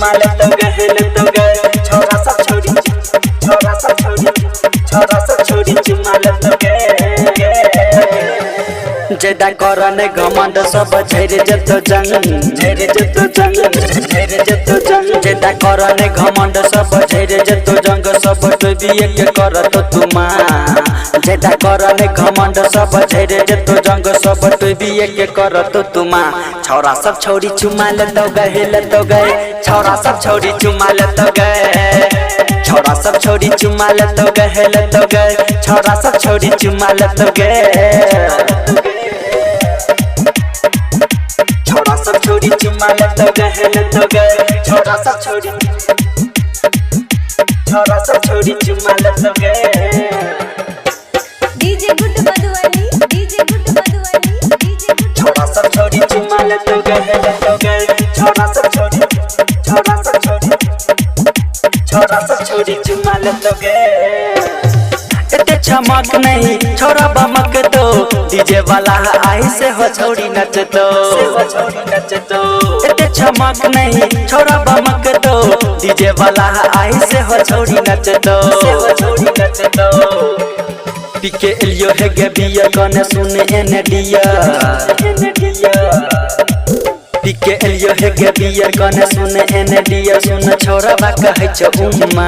चुमा लेतो गए छोरा सब छोड़ी चुमा लेतो जेदा करने घमंड सब झेरे जतो जंग जेदा करने घमंड सब झेरे जतो जंग सब टोबिए के करत तुमा जेदा करने घमंड सब झेरे जतो जंग सब टोबिए के करत तुमा छोरा सब छोड़ी चुमा लेतो गए छोरा सब छोड़ी चुमा लेतो गए छोरा सब छोड़ी चुमा लेतो गए छोरा सब छोड़ी चुमा लेतो गए छोरा सब छोड़ी चुमा लेतो गए छोरा सब छोड़ी चुमा लेतो गए डीजे गुड मधुबनी छोरा सब छोड़ी चुमा लेतो गए छोरा सब छोड़ी चुमा लेतो गए एते चमक नहीं छोरा बमक दो डीजे वाला आई से हो छोड़ी नच दो एते चमक नहीं छोरा बमक दो डीजे वाला आई से हो छोड़ी नच दो पीके एलियो है गबिया गाना सुने एने डिया पीके एलियो है गबिया गाना सुने एने डिया सुन छोरा बा कहै छ उम्मा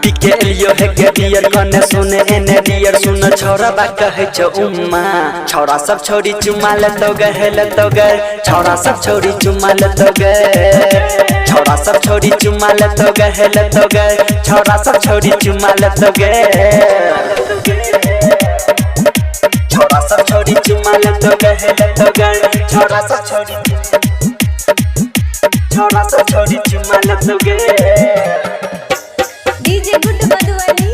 पीके एलियो है गबिया गाना सुने एने डिया सुन छोरा बा कहै छ उम्मा छोरा सब छोड़ी चुमा लेतो गए छोरा सब छोड़ी चुमा लेतो गए छोरा सब छोड़ी चुमा लेतो गए छोरा सब छोड़ी चुमा लेतो गए छोरा सब छोड़ी चुमा लेतो गए छोरा सब छोड़ी चुमा लेतो गए डीजे गुड मधुबनी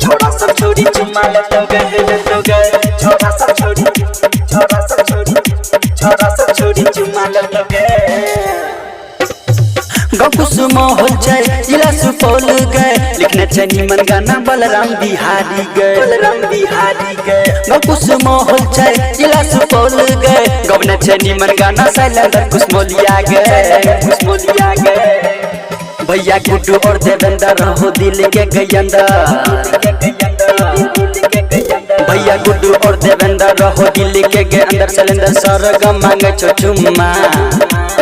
छोरा सब छोड़ी चुमा लेतो गए छोरा सब छोड़ी चुमा लेतो गए कुसुम हो जाए जिला सुपौल गए लिखने छ निमन गाना बलराम बिहारी गए कुसुम हो जाए जिला सुपौल गए गवने छ निमन गाना शैलेंद्र कुसमोलिया गए भैया गुड्डू और देवेंद्र हो दिल के गयंदा भैया गुड्डू और देवेंद्र हो दिल के अंदर शैलेंद्र सरगम मांगे छो चुम्मा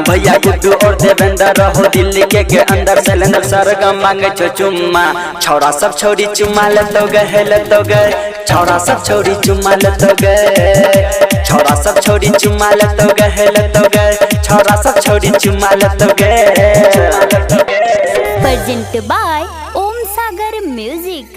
भैया गुड्डू और देवेंद्र हो दिल्ली के अंदर शैलेंद्र सरगम मांगे छो चुम्मा छोरा सब छोड़ी चुमा लेतो गए छोरा सब छोड़ी चुमा लेतो गए छोरा सब छोड़ी चुमा लेतो गए छोरा सब छोड़ी चुमा लेतो गए present by Om Sagar music.